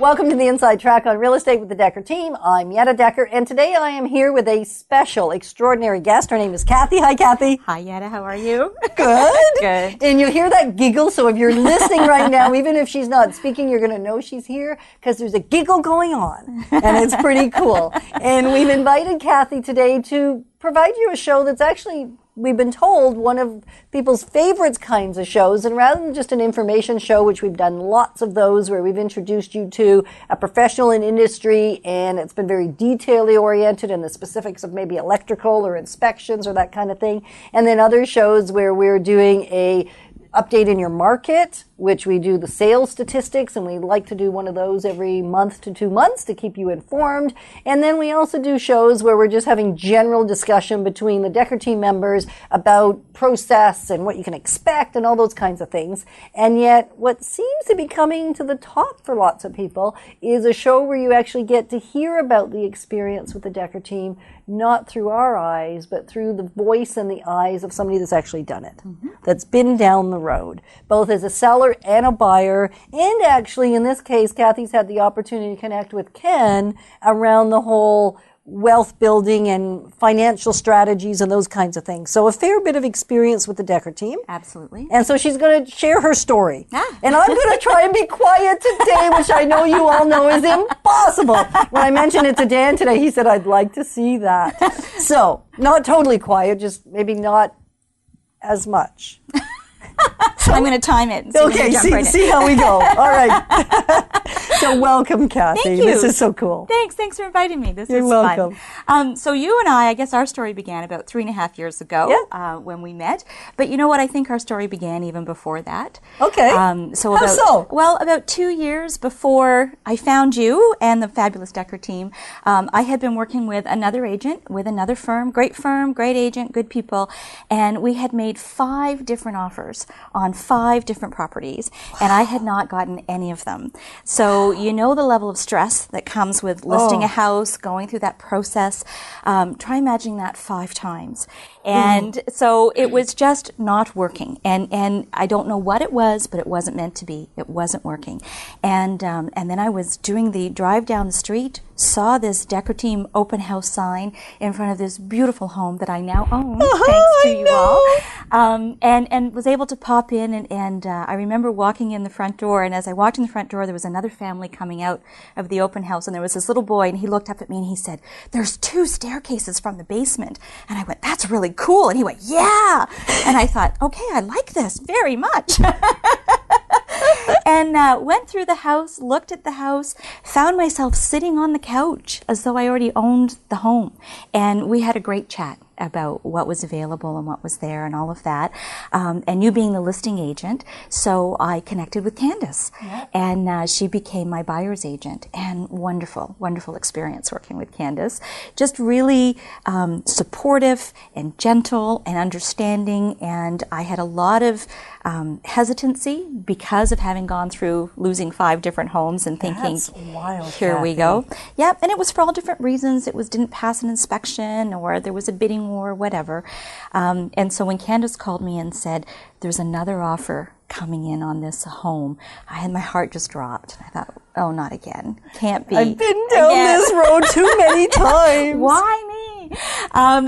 welcome to the Inside Track on Real Estate with the Dekker Team. I'm Yetta Dekker, and today I am here with a special, extraordinary guest. Her name is Kathy. Hi, Kathy. Hi, Yetta. How are you? Good. Good. And you hear that giggle, so if you're listening right now, even if she's not speaking, you're going to know she's here because there's a giggle going on, and it's pretty cool. And we've invited Kathy today to provide you a show that's actually, we've been told, one of people's favorite kinds of shows. And rather than just an information show, which we've done lots of those where we've introduced you to a professional in industry and it's been very detailly oriented in the specifics of maybe electrical or inspections or that kind of thing. And then other shows where we're doing a update in your market, which we do the sales statistics, and we like to do one of those every month to 2 months to keep you informed. And then we also do shows where we're just having general discussion between the Dekker Team members about process and what you can expect and all those kinds of things. And yet what seems to be coming to the top for lots of people is a show where you actually get to hear about the experience with the Dekker Team, not through our eyes, but through the voice and the eyes of somebody that's actually done it, that's been down the road, both as a seller and a buyer. And actually, in this case, Kathy's had the opportunity to connect with Ken around the whole wealth building and financial strategies and those kinds of things. So a fair bit of experience with the Dekker Team. Absolutely. And so she's going to share her story. And I'm going to try and be quiet today, which I know you all know is impossible. When I mentioned it to Dan today, he said, I'd like to see that. So not totally quiet, just maybe not as much. I'm going to time it. Okay, see how we go. All right. So welcome, Kathy. Thank you. This is so cool. Thanks for inviting me. This You're is welcome. fun. So you and I guess our story began about 3.5 years ago when we met. But you know what? I think our story began even before that. Okay. How so? Well, about 2 years before I found you and the fabulous Dekker Team, I had been working with another agent, with another firm, great agent, good people, and we had made 5 different offers on 5 different properties, and I had not gotten any of them. So you know the level of stress that comes with listing a house, going through that process. Try imagining that 5 times. And so it was just not working. And I don't know what it was, but it wasn't meant to be. It wasn't working. And then I was doing the drive down the street, saw this Dekker Team open house sign in front of this beautiful home that I now own, thanks to you all. And was able to pop in and I remember walking in the front door, and as I walked in the front door, there was another family coming out of the open house, and there was this little boy, and he looked up at me and he said, "There's 2 staircases from the basement." And I went, "That's really cool." And he went, "Yeah." And I thought, okay, I like this very much. And went through the house, looked at the house, found myself sitting on the couch as though I already owned the home. And we had a great chat about what was available and what was there and all of that. And you being the listing agent, so I connected with Candace. And she became my buyer's agent. And wonderful experience working with Candace. Just really supportive and gentle and understanding. And I had a lot of hesitancy because of having gone through losing 5 different homes and thinking, that's wild, here Kathy. we go. Yep, and it was for all different reasons. It was didn't pass an inspection, or there was a bidding war, whatever. And so when Candace called me and said, "There's another offer coming in on this home," my heart just dropped. I thought, oh, not again. Can't be. I've been down this road too many times. Why me?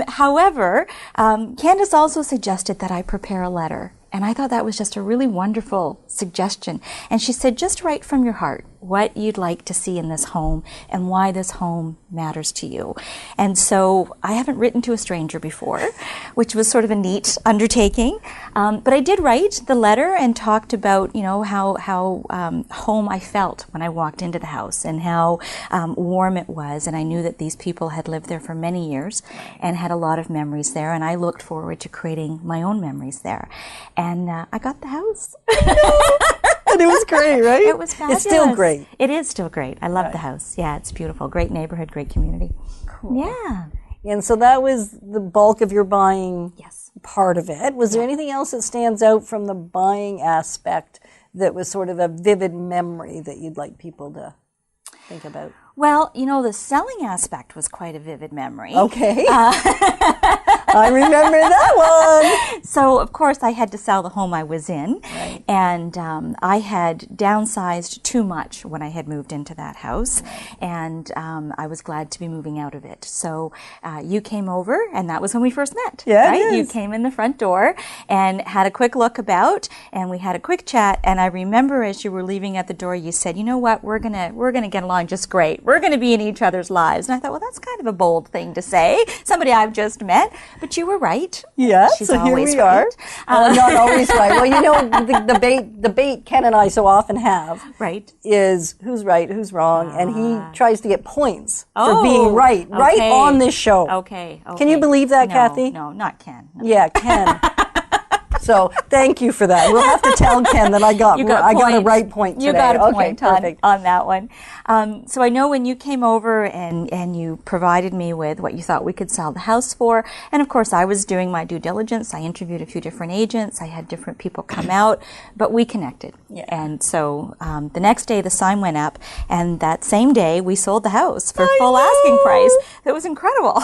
However, Candace also suggested that I prepare a letter. And I thought that was just a really wonderful suggestion. And she said, just write from your heart what you'd like to see in this home and why this home matters to you. And so I haven't written to a stranger before, which was sort of a neat undertaking. But I did write the letter and talked about, you know, how home I felt when I walked into the house and how warm it was. And I knew that these people had lived there for many years and had a lot of memories there. And I looked forward to creating my own memories there. And I got the house. And it was great, right? It was fabulous. It's still great. It is still great. I love the house. Yeah, it's beautiful. Great neighborhood, great community. Cool. Yeah. And so that was the bulk of your buying part of it. Was there anything else that stands out from the buying aspect that was sort of a vivid memory that you'd like people to think about? Well, you know, the selling aspect was quite a vivid memory. Okay. I remember that one. So, of course, I had to sell the home I was in. Right. And I had downsized too much when I had moved into that house. Right. And I was glad to be moving out of it. So you came over, and that was when we first met. Yeah, right? it is. You came in the front door and had a quick look about, and we had a quick chat. And I remember as you were leaving at the door, you said, you know what, we're gonna get along just great. We're gonna be in each other's lives. And I thought, well, that's kind of a bold thing to say. Somebody I've just met. But you were right. Yeah, She's so here always we are. right. Not always right. Well, you know, the bait Ken and I so often have Right. is who's right, who's wrong, and he tries to get points for Oh, being right okay. on this show. Okay. Can you believe that, No, Kathy? No, not Ken. No. Yeah, Ken. So thank you for that. We'll have to tell Ken that I got a right point today. You got a point perfect. on that one. So I know when you came over and you provided me with what you thought we could sell the house for, and of course I was doing my due diligence. I interviewed a few different agents. I had different people come out, but we connected. Yeah. And so the next day the sign went up, and that same day we sold the house for full asking price. It was incredible.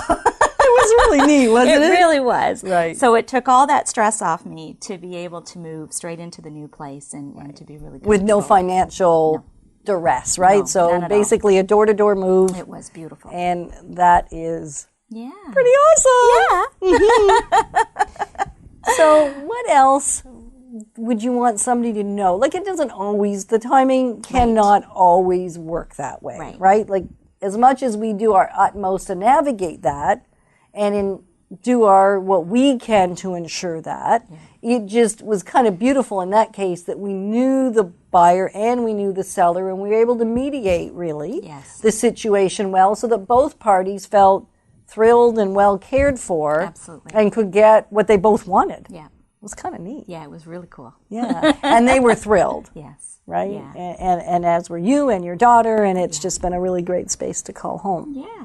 It was really neat, wasn't it? It really was. Right. So it took all that stress off me to be able to move straight into the new place and to be really with no financial duress, right? No, none so at basically a door-to-door move. It was beautiful. And that is pretty Yeah. awesome. So what else would you want somebody to know? Like, it doesn't always, the timing cannot always work that way, right? Like, as much as we do our utmost to navigate that and do what we can to ensure that, it just was kind of beautiful in that case that we knew the buyer and we knew the seller, and we were able to mediate really the situation well, so that both parties felt thrilled and well cared for. Absolutely. And could get what they both wanted. Yeah. It was kind of neat. Yeah, it was really cool. Yeah. And they were thrilled. Yes. Right? Yeah. And as were you and your daughter, and it's just been a really great space to call home. Yeah.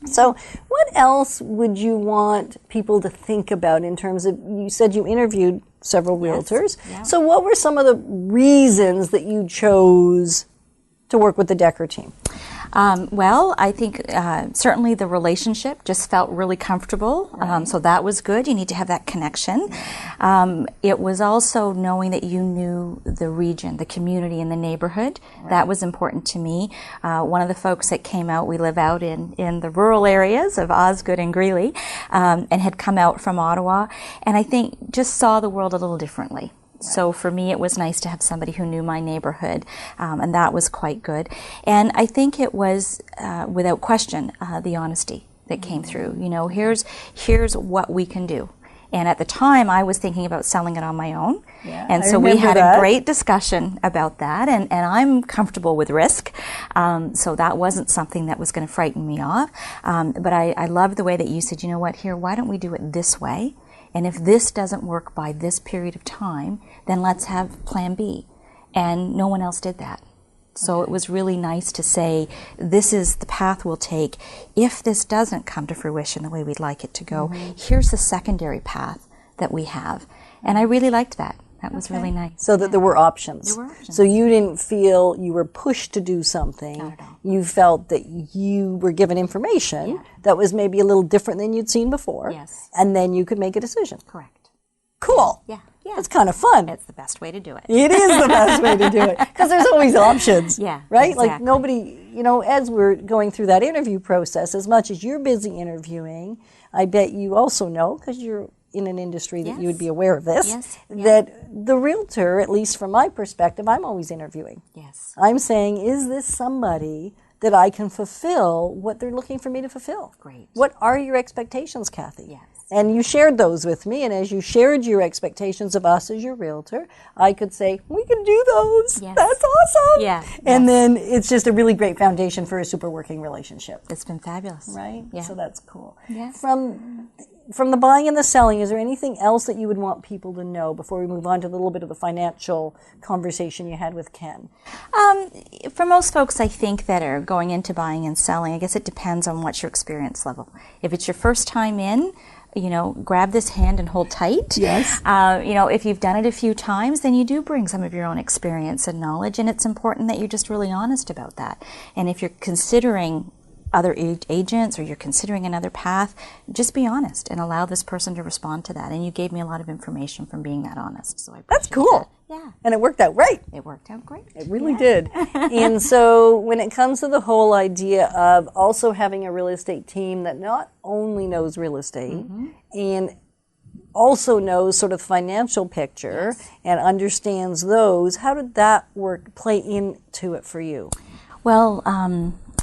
So what else would you want people to think about in terms of, you said you interviewed several realtors. Yeah. So what were some of the reasons that you chose to work with the Dekker team? Well, I think certainly the relationship just felt really comfortable, so that was good. You need to have that connection. It was also knowing that you knew the region, the community, and the neighborhood. That was important to me. One of the folks that came out, we live out in the rural areas of Osgood and Greeley, and had come out from Ottawa, and I think just saw the world a little differently. So for me, it was nice to have somebody who knew my neighborhood, and that was quite good. And I think it was, without question, the honesty that came through. You know, here's what we can do. And at the time, I was thinking about selling it on my own. Yeah, and so we had a great discussion about that. And I'm comfortable with risk. So that wasn't something that was going to frighten me off. But I loved the way that you said, you know what, why don't we do it this way? And if this doesn't work by this period of time, then let's have plan B. And no one else did that. So it was really nice to say, this is the path we'll take. If this doesn't come to fruition the way we'd like it to go, here's the secondary path that we have. And I really liked that. That was really nice. So that there were options. There were options. So you didn't feel you were pushed to do something. Not at all. You felt that you were given information that was maybe a little different than you'd seen before. Yes. And then you could make a decision. Correct. Cool. Yeah. That's kind of fun. It's the best way to do it. It is the best way to do it, because there's always options. Yeah, right? exactly. Like nobody, as we're going through that interview process, as much as you're busy interviewing, I bet you also know, because you're in an industry that you would be aware of this, that the realtor, at least from my perspective, I'm always interviewing. Yes. I'm saying, is this somebody that I can fulfill what they're looking for me to fulfill? Great. What are your expectations, Kathy? Yes. And you shared those with me, and as you shared your expectations of us as your realtor, I could say, we can do those. Yes. That's awesome. Yeah. And then it's just a really great foundation for a super working relationship. It's been fabulous. Right? Yeah. So that's cool. Yeah. From the buying and the selling, is there anything else that you would want people to know before we move on to a little bit of the financial conversation you had with Ken? For most folks, I think, that are going into buying and selling, I guess it depends on what's your experience level. If it's your first time in, grab this hand and hold tight. Yes. If you've done it a few times, then you do bring some of your own experience and knowledge, and it's important that you're just really honest about that. And if you're considering other agents or you're considering another path, just be honest and allow this person to respond to that. And you gave me a lot of information from being that honest. So that's cool. That. Yeah. And it worked out right. It worked out great. It really did. And so when it comes to the whole idea of also having a real estate team that not only knows real estate and also knows sort of financial picture and understands those, how did that play into it for you? Well,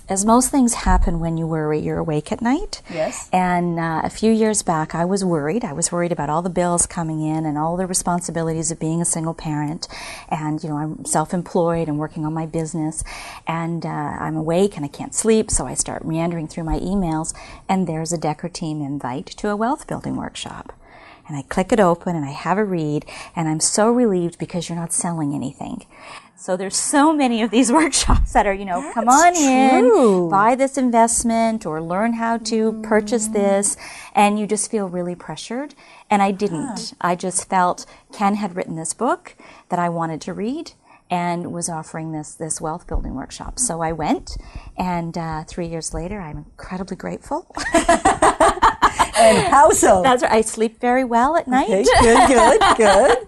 as most things happen when you worry, you're awake at night. Yes. And a few years back, I was worried. I was worried about all the bills coming in and all the responsibilities of being a single parent. And, you know, I'm self-employed and working on my business. And I'm awake and I can't sleep, so I start meandering through my emails. And there's a Dekker Team invite to a wealth building workshop. And I click it open and I have a read. And I'm so relieved because you're not selling anything. So there's so many of these workshops that are, you know, come on in, buy this investment or learn how to purchase this, and you just feel really pressured. And I didn't. I just felt Ken had written this book that I wanted to read and was offering this wealth building workshop. So I went, and 3 years later, I'm incredibly grateful. And how so? That's right. I sleep very well at night. Okay, good.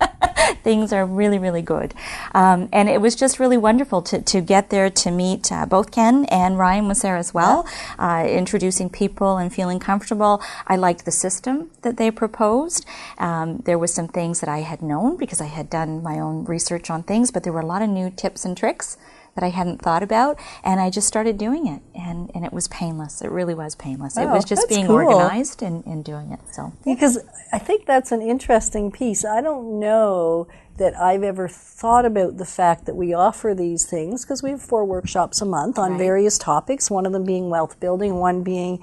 Things are really, really good. And it was just really wonderful to get there to meet both Ken and Ryan was there as well, introducing people and feeling comfortable. I liked the system that they proposed. There was some things that I had known because I had done my own research on things, but there were a lot of new tips and tricks that I hadn't thought about, and I just started doing it, and it was painless. It really was painless. It was just being organized and doing it. So because I think that's an interesting piece. I don't know that I've ever thought about the fact that we offer these things, because we have 4 workshops a month on various topics, one of them being wealth building, one being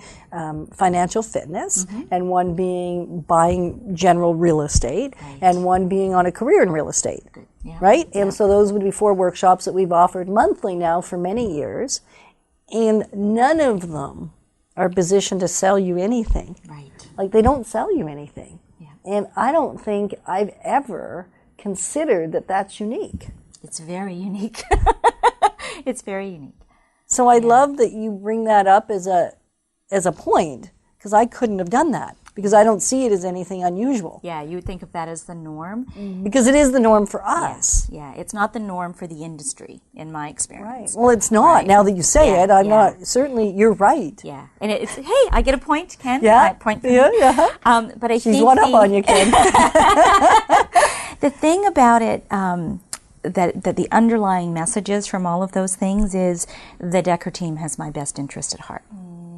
financial fitness, and one being buying general real estate, and one being on a career in real estate. Yeah. Right? And so those would be 4 workshops that we've offered monthly now for many years. And none of them are positioned to sell you anything. Right. Like, they don't sell you anything. Yeah. And I don't think I've ever considered that that's unique. It's very unique. It's very unique. So I love that you bring that up as a point, because I couldn't have done that, because I don't see it as anything unusual. Yeah, you would think of that as the norm. Because it is the norm for us. Yeah, it's not the norm for the industry, in my experience. Right. Well, it's not. Now that you say it, I'm not, certainly, you're right. Yeah. And it's, hey, I get a point, Ken. Yeah. Point for me. But I think she's one up on you, Ken. The thing about it, that the underlying messages from all of those things is the Dekker Team has my best interest at heart.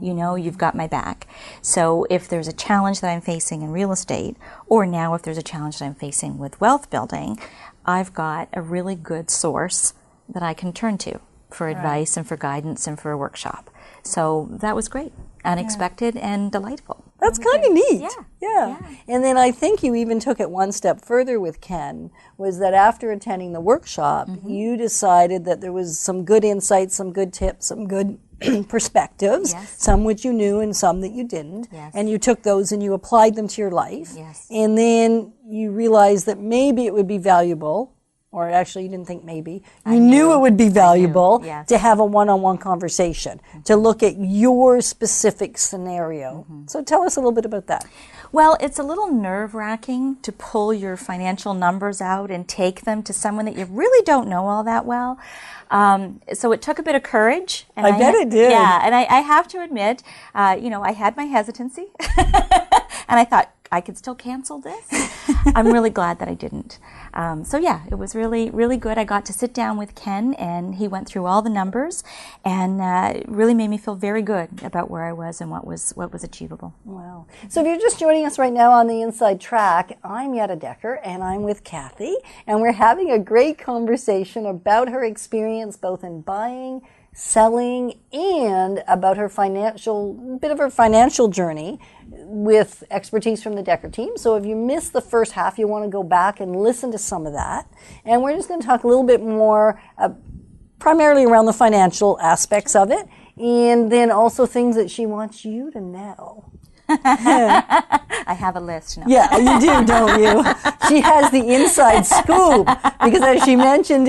You know, you've got my back. So if there's a challenge that I'm facing in real estate, or now if there's a challenge that I'm facing with wealth building, I've got a really good source that I can turn to for advice and for guidance and for a workshop. So that was great, unexpected and delightful. That's kind of neat. Yeah. And then I think you even took it one step further with Ken, was that after attending the workshop, you decided that there was some good insights, some good tips, some good perspectives, some which you knew and some that you didn't, and you took those and you applied them to your life, and then you realized that maybe it would be valuable, or actually you didn't think maybe, you knew it would be valuable to have a one-on-one conversation, to look at your specific scenario. So tell us a little bit about that. Well, it's a little nerve-wracking to pull your financial numbers out and take them to someone that you really don't know all that well. So it took a bit of courage. And I bet it did. Yeah, and I have to admit, I had my hesitancy. And I thought, I could still cancel this. I'm really glad that I didn't. So yeah, it was really, really good. I got to sit down with Ken, and he went through all the numbers, and it really made me feel very good about where I was and what was achievable. Wow. So if you're just joining us right now on the Inside Track, I'm Yetta Dekker, and I'm with Kathy, and we're having a great conversation about her experience both in buying, selling, and about her bit of her financial journey with expertise from the Dekker Team. So if you missed the first half, you want to go back and listen to some of that. And we're just going to talk a little bit more primarily around the financial aspects of it, and then also things that she wants you to know. I have a list now. Yeah, you do, don't you? She has the inside scoop, because as she mentioned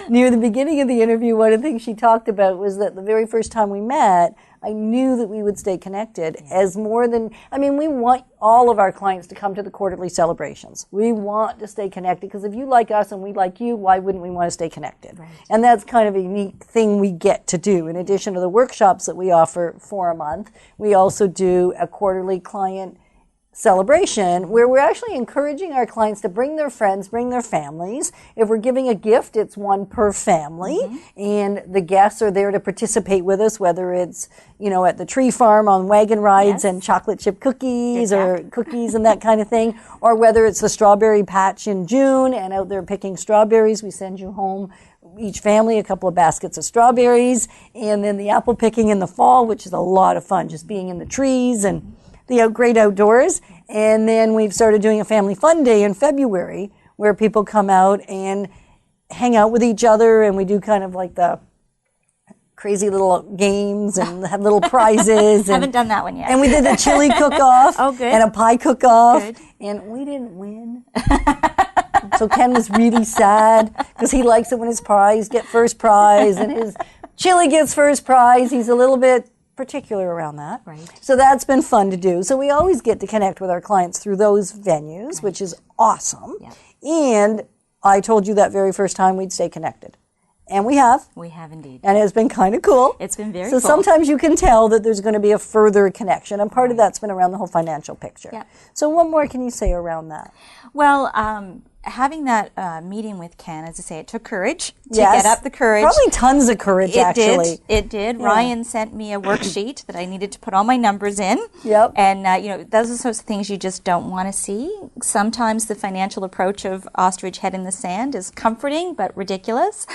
near the beginning of the interview, one of the things she talked about was that the very first time we met, I knew that we would stay connected as more than, I mean, we want all of our clients to come to the quarterly celebrations. We want to stay connected because if you like us and we like you, why wouldn't we want to stay connected? Right. And that's kind of a unique thing we get to do. In addition to the workshops that we offer for a month, we also do a quarterly client celebration where we're actually encouraging our clients to bring their friends, bring their families. If we're giving a gift, it's one per family, and the guests are there to participate with us, whether it's, you know, at the tree farm on wagon rides and chocolate chip cookies or cookies and that kind of thing, or whether it's the strawberry patch in June and out there picking strawberries. We send you home, each family, a couple of baskets of strawberries, and then the apple picking in the fall, which is a lot of fun, just being in the trees and the great outdoors. And then we've started doing a family fun day in February where people come out and hang out with each other, and we do kind of like the crazy little games and have little prizes. I haven't done that one yet. And we did the chili cook-off and a pie cook-off. Good. And we didn't win. So Ken was really sad because he likes it when his prize get first prize and his chili gets first prize. He's a little bit particular around that. Right. So that's been fun to do. So we always get to connect with our clients through those venues, which is awesome. Yep. And I told you that very first time we'd stay connected. And we have. We have indeed. And it's been kind of cool. It's been very cool. So sometimes you can tell that there's going to be a further connection. And part of that's been around the whole financial picture. Yep. So what more can you say around that? Well, having that meeting with Ken, as I say, it took courage to get up the courage. Probably tons of courage, actually. It did. Yeah. Ryan sent me a worksheet that I needed to put all my numbers in. Yep. And, you know, those are the sorts of things you just don't want to see. Sometimes the financial approach of ostrich head in the sand is comforting but ridiculous.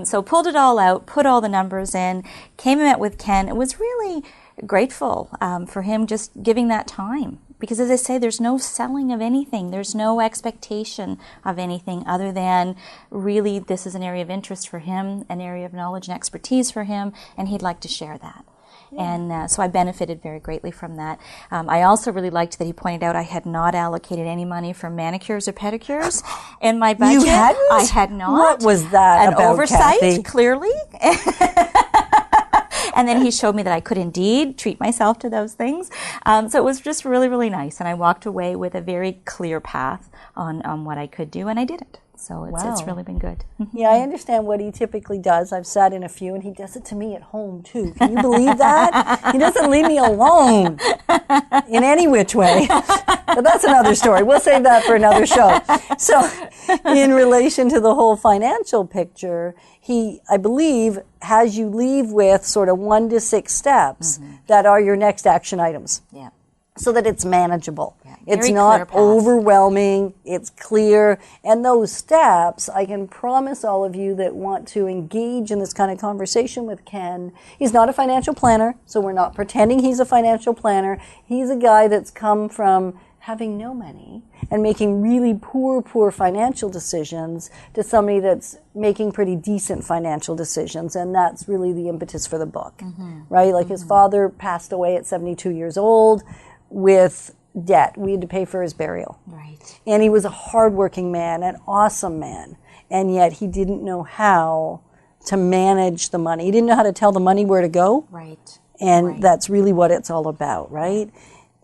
So pulled it all out, put all the numbers in, came and met with Ken. It was really grateful for him just giving that time. Because as I say, there's no selling of anything. There's no expectation of anything other than really this is an area of interest for him, an area of knowledge and expertise for him, and he'd like to share that. Yeah. And so I benefited very greatly from that. I also really liked that he pointed out I had not allocated any money for manicures or pedicures in my budget. You hadn't? I had not. What was that An about, oversight, Kathy? Clearly. And then he showed me that I could indeed treat myself to those things. So it was just really, really nice. And I walked away with a very clear path on what I could do, and I did it. So it's really been good. Yeah, I understand what he typically does. I've sat in a few, and he does it to me at home, too. Can you believe that? He doesn't leave me alone in any which way. But that's another story. We'll save that for another show. So in relation to the whole financial picture, he, I believe, has you leave with sort of 1 to 6 steps that are your next action items. Yeah. So that it's manageable. Yeah, it's not overwhelming, it's clear. And those steps, I can promise all of you that want to engage in this kind of conversation with Ken, he's not a financial planner, so we're not pretending he's a financial planner. He's a guy that's come from having no money and making really poor financial decisions to somebody that's making pretty decent financial decisions. And that's really the impetus for the book, right? Like his father passed away at 72 years old. With debt. We had to pay for his burial. Right. And he was a hardworking man, an awesome man, and yet he didn't know how to manage the money. He didn't know how to tell the money where to go. Right. And that's really what it's all about, right?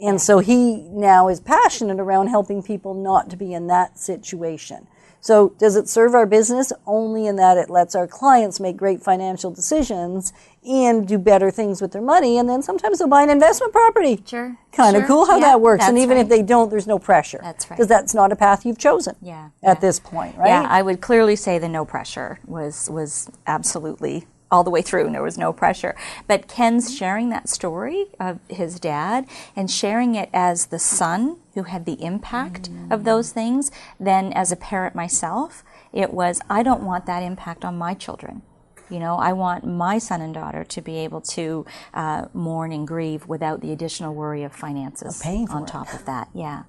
And so he now is passionate around helping people not to be in that situation. So does it serve our business? Only in that it lets our clients make great financial decisions and do better things with their money. And then sometimes they'll buy an investment property. Sure. Kind of cool how that works. And even if they don't, there's no pressure. That's right. Because that's not a path you've chosen at this point, right? Yeah, I would clearly say the no pressure was absolutely all the way through, and there was no pressure. But Ken's sharing that story of his dad and sharing it as the son who had the impact of those things, then as a parent myself, it was, I don't want that impact on my children. You know, I want my son and daughter to be able to mourn and grieve without the additional worry of finances on top of that. Yeah.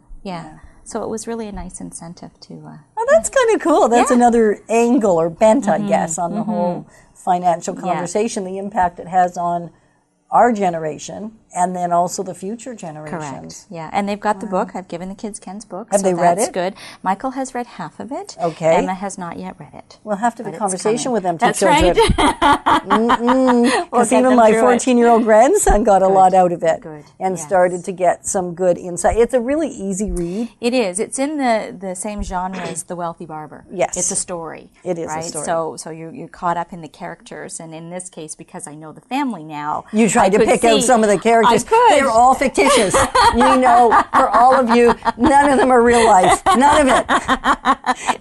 So it was really a nice incentive to... Oh, that's kind of cool. That's another angle or bent, I guess, on the whole financial conversation, the impact it has on our generation and then also the future generations. Correct. Yeah, and they've got the book. I've given the kids Ken's book. Have so they read that's it? good. Michael has read half of it. Okay. Emma has not yet read it. We'll have to have a conversation with them, two That's children. Right. Because even my 14-year-old grandson got a lot out of it Good. and Yes. started to get some good insight. It's a really easy read. It is. It's in the same genre as The Wealthy Barber. Yes. It's a story. It is a right? story. So you're caught up in the characters, and in this case, because I know the family now, You tried to could pick out see- some of the characters. I could. They're all fictitious. You know, for all of you, none of them are real life. None of it.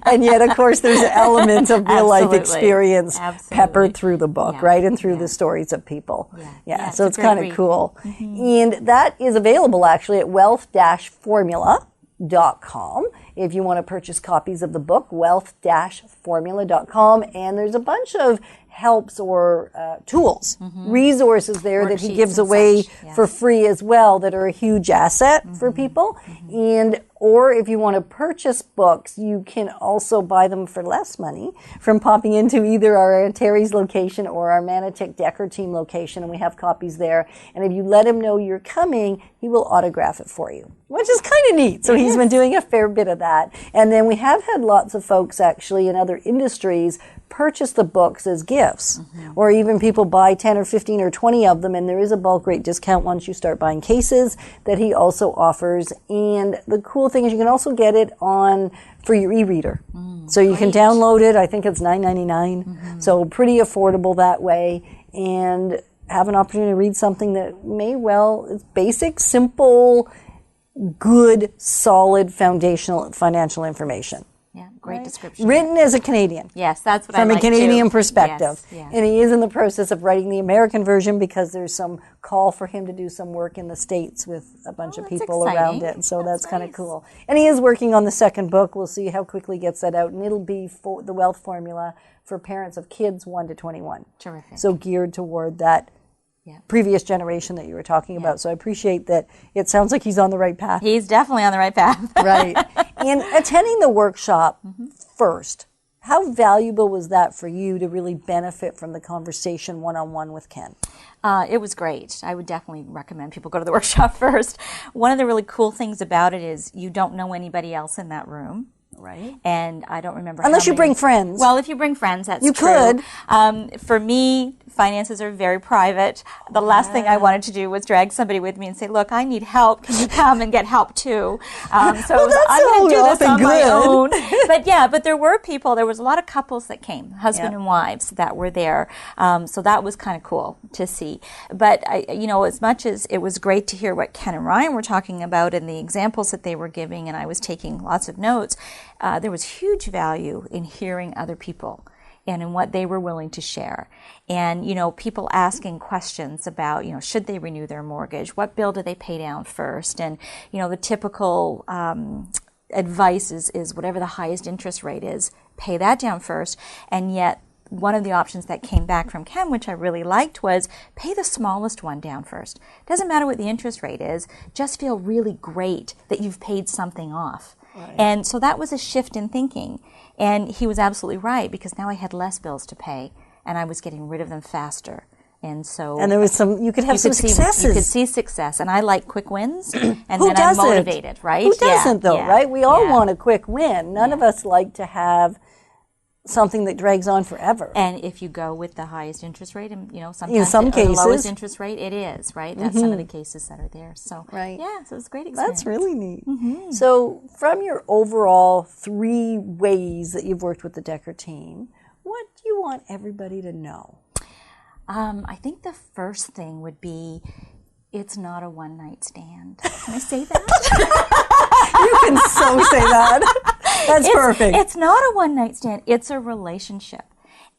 And yet, of course, there's elements of real life Absolutely. experience Absolutely. peppered through the book, Yeah. right? And through the stories of people. Yeah, So it's it's a great kind of read. cool. And that is available actually at wealth-formula.com. If you want to purchase copies of the book, wealth-formula.com. And there's a bunch of helps or tools, resources there that he Worksheets gives and away such, yes. for free as well that are a huge asset for people. And or if you want to purchase books, you can also buy them for less money from popping into either our Terry's location or our Manotick Dekker Team location, and we have copies there. And if you let him know you're coming, he will autograph it for you, which is kind of neat. So he's been doing a fair bit of that. And then we have had lots of folks actually in other industries purchase the books as gifts, or even people buy 10 or 15 or 20 of them, and there is a bulk rate discount once you start buying cases that he also offers. And the cool thing is you can also get it on for your e-reader. So you can download it. I think it's $9.99. So pretty affordable that way, and have an opportunity to read something that it's basic, simple, good, solid, foundational financial information. Yeah, great description. Written as a Canadian. Yes, that's what I From like a Canadian too. perspective. Yes, And he is in the process of writing the American version because there's some call for him to do some work in the States with a bunch of that's people around exciting. it. So that's kind of nice. cool. And he is working on the second book. We'll see how quickly he gets that out. And it'll be for the wealth formula for parents of kids 1 to 21. Terrific. So geared toward that previous generation that you were talking about. So I appreciate that. It sounds like he's on the right path. He's definitely on the right path. Right. And attending the workshop first, how valuable was that for you to really benefit from the conversation one-on-one with Ken? It was great. I would definitely recommend people go to the workshop first. One of the really cool things about it is you don't know anybody else in that room. Right. And I don't remember Unless how you bring friends. Well, if you bring friends, that's You true. could. For me, finances are very private. The last thing I wanted to do was drag somebody with me and say, look, I need help. Can you come and get help too? So that's I'm going to do all this on good. my own. But there were people, there was a lot of couples that came, husband and wives that were there. So that was kind of cool to see. But, as much as it was great to hear what Ken and Ryan were talking about and the examples that they were giving, and I was taking lots of notes, there was huge value in hearing other people and in what they were willing to share. And, people asking questions about, should they renew their mortgage? What bill do they pay down first? And, the typical advice is whatever the highest interest rate is, pay that down first. And yet, one of the options that came back from Ken, which I really liked, was pay the smallest one down first. Doesn't matter what the interest rate is, just feel really great that you've paid something off. Right. And so that was a shift in thinking. And he was absolutely right, because now I had less bills to pay and I was getting rid of them faster. And so, and there was you could have some successes. You could see success, and I like quick wins, and Who then doesn't? I'm motivated, right? Who doesn't, though, right? We all want a quick win. None of us like to have something that drags on forever. And if you go with the highest interest rate, and sometimes in some cases, the lowest interest rate, it is, right? That's some of the cases that are there. So yeah, so it's a great experience. That's really neat. So from your overall 3 ways that you've worked with the Dekker team, what do you want everybody to know? I think the first thing would be, it's not a one-night stand. Can I say that? You can so say that. That's perfect. It's not a one-night stand. It's a relationship.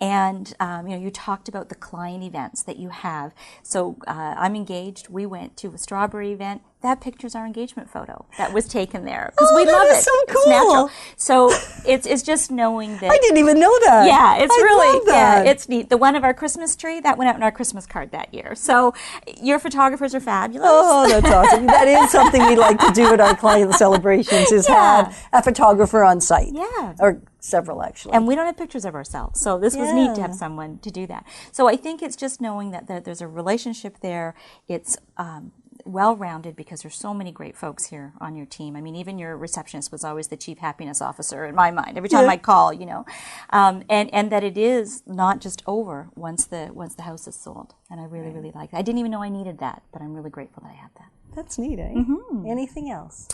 And, you talked about the client events that you have. So I'm engaged. We went to a strawberry event. that picture's our engagement photo that was taken there because we that love is it. so It's cool. natural. So it's just knowing that. I didn't even know that. Yeah, it's I really love that. yeah, it's neat. The one of our Christmas tree that went out in our Christmas card that year. So your photographers are fabulous. Oh, that's awesome. That is something we like to do at our client celebrations is have a photographer on site. Yeah. Or several, actually. And we don't have pictures of ourselves. So this was neat to have Yeah. someone to do that. So I think it's just knowing that there's a relationship there. It's well-rounded because there's so many great folks here on your team. I mean, even your receptionist was always the chief happiness officer in my mind. Every time I call, and that it is not just over once the house is sold. And I really, really like that. I didn't even know I needed that, but I'm really grateful that I have that. That's neat, eh? Anything else?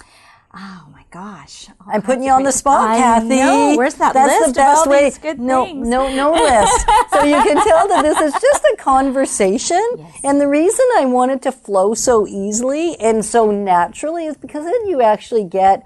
Oh my gosh! I'm putting you on the spot, I Kathy. know. Where's that That's list the best of all way. these good things? No list. So you can tell that this is just a conversation. Yes. And the reason I want it to flow so easily and so naturally is because then you actually get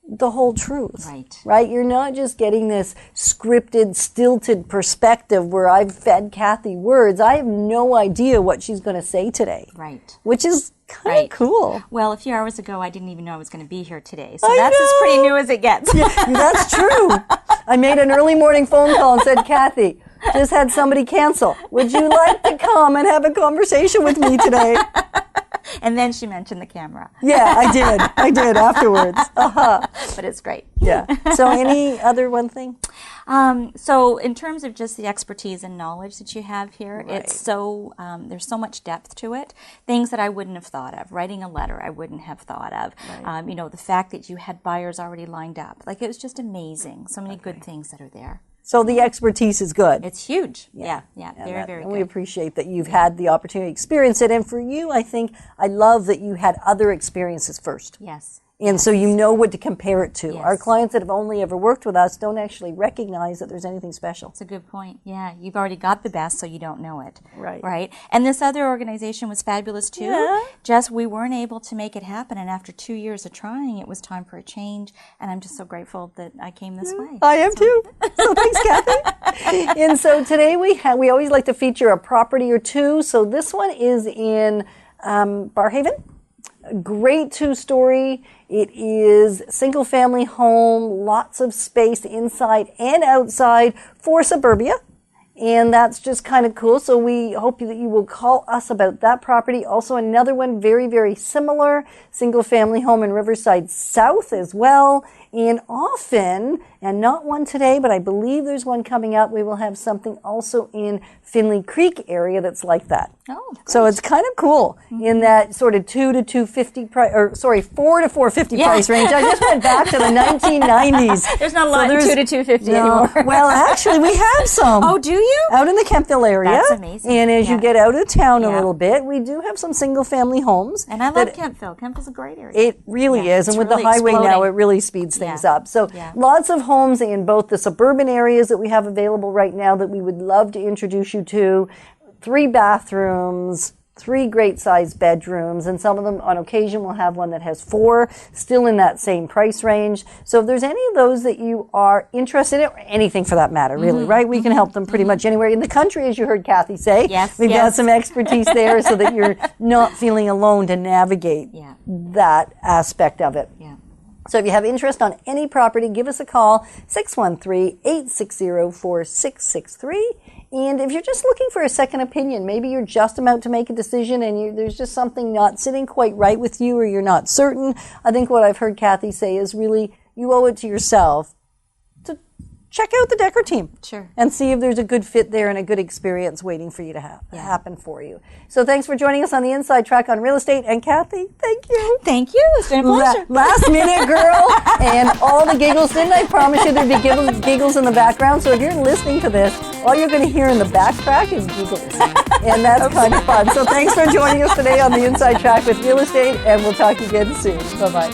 the whole truth. Right? You're not just getting this scripted, stilted perspective where I've fed Kathy words. I have no idea what she's going to say today. Right. Which is kind of cool. Well, a few hours ago, I didn't even know I was going to be here today. So that's as pretty new as it gets. That's true. I made an early morning phone call and said, Kathy, just had somebody cancel. Would you like to come and have a conversation with me today? And then she mentioned the camera. Yeah, I did afterwards. But it's great. Yeah. So any other one thing? So in terms of just the expertise and knowledge that you have here, it's so, there's so much depth to it. Things that I wouldn't have thought of. Writing a letter I wouldn't have thought of. The fact that you had buyers already lined up. Like, it was just amazing. So many good things that are there. So the expertise is good. It's huge. Yeah, very, very and good. we appreciate that you've had the opportunity to experience it. And for you, I think, I love that you had other experiences first. Yes. And so you know what to compare it to. Yes. Our clients that have only ever worked with us don't actually recognize that there's anything special. That's a good point. Yeah, you've already got the best, so you don't know it. Right. And this other organization was fabulous too. Yeah. Just we weren't able to make it happen, and after 2 years of trying, it was time for a change. And I'm just so grateful that I came this way. I am too. So thanks, Kathy. And so today we always like to feature a property or two. So this one is in Barrhaven. A great two-story. It is single-family home, lots of space inside and outside for suburbia. And that's just kind of cool. So we hope that you will call us about that property. Also another one very, very similar, single-family home in Riverside South as well. And often, and not one today, but I believe there's one coming up, we will have something also in Finley Creek area that's like that. Oh, great. So it's kind of cool in that sort of 2 to 250 price, or sorry, 4 to 450 price range. I just went back to the 1990s. There's not a lot of 2 to 250 anymore. Well, actually, we have some. Oh, do you? Out in the Kempville area. That's amazing. And as you get out of town a Yeah. little bit, we do have some single-family homes. And I love Kempville. Kempville's a great area. It really is. And it's with really the highway now, exploding. it really speeds things Yeah. up. So Yeah. lots of homes in both the suburban areas that we have available right now that we would love to introduce you to. 3 bathrooms, 3 great sized bedrooms, and some of them on occasion will have one that has 4, still in that same price range. So if there's any of those that you are interested in, or anything for that matter, really, right? We can help them pretty much anywhere in the country, as you heard Kathy say. Yes, We've got yes. some expertise there so that you're not feeling alone to navigate that aspect of it. Yeah. So if you have interest on any property, give us a call, 613-860-4663. And if you're just looking for a second opinion, maybe you're just about to make a decision and there's just something not sitting quite right with you or you're not certain, I think what I've heard Kathy say is really you owe it to yourself to check out the Dekker Team. Sure. And see if there's a good fit there and a good experience waiting for you to happen for you. So thanks for joining us on the Inside Track on Real Estate. And Kathy, thank you. Thank you. It's been a pleasure. Last minute, girl, and all the giggles. Didn't I promise you there'd be giggles in the background? So if you're listening to this, all you're going to hear in the backtrack is giggles. And that's kind of fun. So thanks for joining us today on the Inside Track with Real Estate, and we'll talk again soon. Bye-bye.